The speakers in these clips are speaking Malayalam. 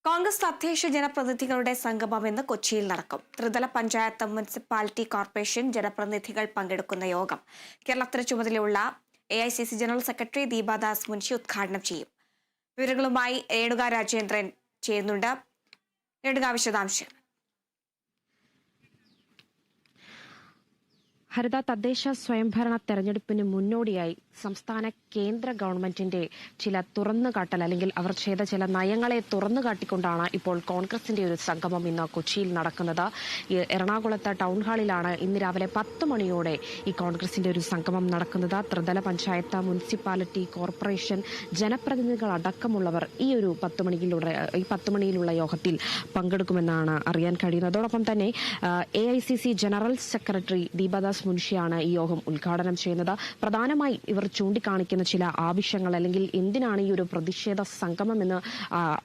കോൺഗ്രസ് തദ്ദേശ ജനപ്രതിനിധികളുടെ സംഗമം ഇന്ന് കൊച്ചിയിൽ നടക്കും. ത്രിതല പഞ്ചായത്ത്, മുനിസിപ്പാലിറ്റി കോർപ്പറേഷൻ ജനപ്രതിനിധികൾ പങ്കെടുക്കുന്ന യോഗം കേരളത്തിന് ചുമതലയുള്ള AICC general secretary Deepa Das Munshi ഉദ്ഘാടനം ചെയ്യും. വിവരങ്ങളുമായി രേണുക രാജേന്ദ്രൻ ചെയ്യുന്നുണ്ട്. രേണുക, വിശദാംശങ്ങൾ. ഹരിത തദ്ദേശ സ്വയംഭരണ തെരഞ്ഞെടുപ്പിന് മുന്നോടിയായി സംസ്ഥാന കേന്ദ്ര ഗവൺമെന്റിന്റെ ചില തുറന്നുകാട്ടൽ അല്ലെങ്കിൽ അവർ ചെയ്ത ചില നയങ്ങളെ തുറന്നുകാട്ടിക്കൊണ്ടാണ് ഇപ്പോൾ കോൺഗ്രസിന്റെ ഒരു സംഗമം ഇന്ന് കൊച്ചിയിൽ നടക്കുന്നത്. എറണാകുളത്ത് ടൗൺ ഹാളിലാണ് ഇന്ന് രാവിലെ 10 മണിയോടെ ഈ കോൺഗ്രസിന്റെ ഒരു സംഗമം നടക്കുന്നത്. ത്രിതല പഞ്ചായത്ത്, മുനിസിപ്പാലിറ്റി കോർപ്പറേഷൻ ജനപ്രതിനിധികൾ അടക്കമുള്ളവർ ഈ ഒരു 10 മണിയിലുള്ള യോഗത്തിൽ പങ്കെടുക്കുമെന്നാണ് അറിയാൻ കഴിയുന്നത്. അതോടൊപ്പം തന്നെ AICC ജനറൽ സെക്രട്ടറി ദീപാദാസ് മുൻഷിയാണ് ഈ യോഗം ഉദ്ഘാടനം ചെയ്യുന്നത്. പ്രധാനമായി ഇവർ ചൂണ്ടിക്കാണിക്കുന്ന ചില ആവശ്യങ്ങൾ അല്ലെങ്കിൽ എന്തിനാണ് ഈ ഒരു പ്രതിഷേധ സംഗമം എന്ന്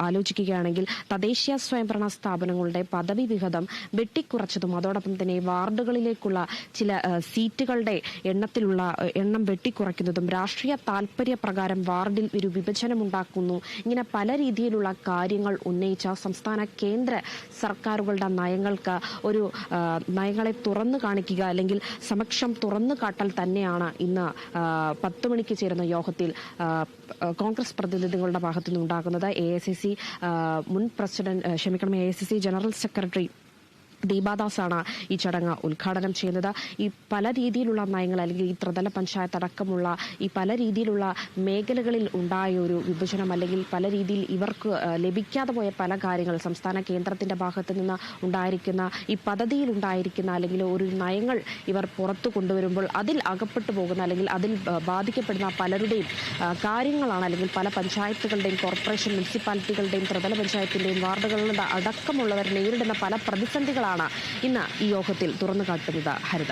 ആലോചിക്കുകയാണെങ്കിൽ തദ്ദേശീയ സ്വയംഭരണ സ്ഥാപനങ്ങളുടെ പദവി വിഹിതം വെട്ടിക്കുറച്ചതും അതോടൊപ്പം തന്നെ വാർഡുകളിലേക്കുള്ള ചില സീറ്റുകളുടെ എണ്ണം വെട്ടിക്കുറയ്ക്കുന്നതും രാഷ്ട്രീയ താൽപര്യ പ്രകാരം വാർഡിൽ ഒരു വിഭജനമുണ്ടാക്കുന്നു, ഇങ്ങനെ പല രീതിയിലുള്ള കാര്യങ്ങൾ ഉന്നയിച്ച സംസ്ഥാന കേന്ദ്ര സർക്കാരുകളുടെ നയങ്ങൾക്ക് ഒരു നയങ്ങളെ തുറന്നു കാണിക്കുക അല്ലെങ്കിൽ സമക്ഷം തുറന്നു കാട്ടൽ തന്നെയാണ് ഇന്ന് 10 മണിക്ക് ചേരുന്ന യോഗത്തിൽ കോൺഗ്രസ് പ്രതിനിധികളുടെ ഭാഗത്തുനിന്ന് ഉണ്ടാകുന്നത്. AICC മുൻ പ്രസിഡന്റ് AICC ജനറൽ സെക്രട്ടറി ദീപാദാസാണ് ഈ ചടങ്ങ് ഉദ്ഘാടനം ചെയ്യുന്നത്. ഈ പല രീതിയിലുള്ള നയങ്ങൾ അല്ലെങ്കിൽ ഈ ത്രിതല പഞ്ചായത്ത് അടക്കമുള്ള ഈ പല രീതിയിലുള്ള മേഖലകളിൽ ഉണ്ടായ ഒരു വിഭജനം അല്ലെങ്കിൽ പല രീതിയിൽ ഇവർക്ക് ലഭിക്കാതെ പോയ പല കാര്യങ്ങൾ സംസ്ഥാന കേന്ദ്രത്തിന്റെ ഭാഗത്ത് നിന്ന് ഉണ്ടായിരിക്കുന്ന ഈ പദ്ധതിയിൽ ഉണ്ടായിരിക്കുന്ന അല്ലെങ്കിൽ ഒരു നയങ്ങൾ ഇവർ പുറത്തു കൊണ്ടുവരുമ്പോൾ അതിൽ അകപ്പെട്ടു പോകുന്ന അല്ലെങ്കിൽ അതിൽ ബാധിക്കപ്പെടുന്ന പലരുടെയും കാര്യങ്ങളാണ് അല്ലെങ്കിൽ പല പഞ്ചായത്തുകളുടെയും കോർപ്പറേഷൻ മുനിസിപ്പാലിറ്റികളുടെയും ത്രിതല പഞ്ചായത്തിന്റെയും വാർഡുകളുടെ അടക്കമുള്ളവർ നേരിടുന്ന പല പ്രതിസന്ധികളാണ് ഇന്ന് ഈ യോഗത്തിൽ തുറന്നു കാട്ടുന്നത്. ഹരിത.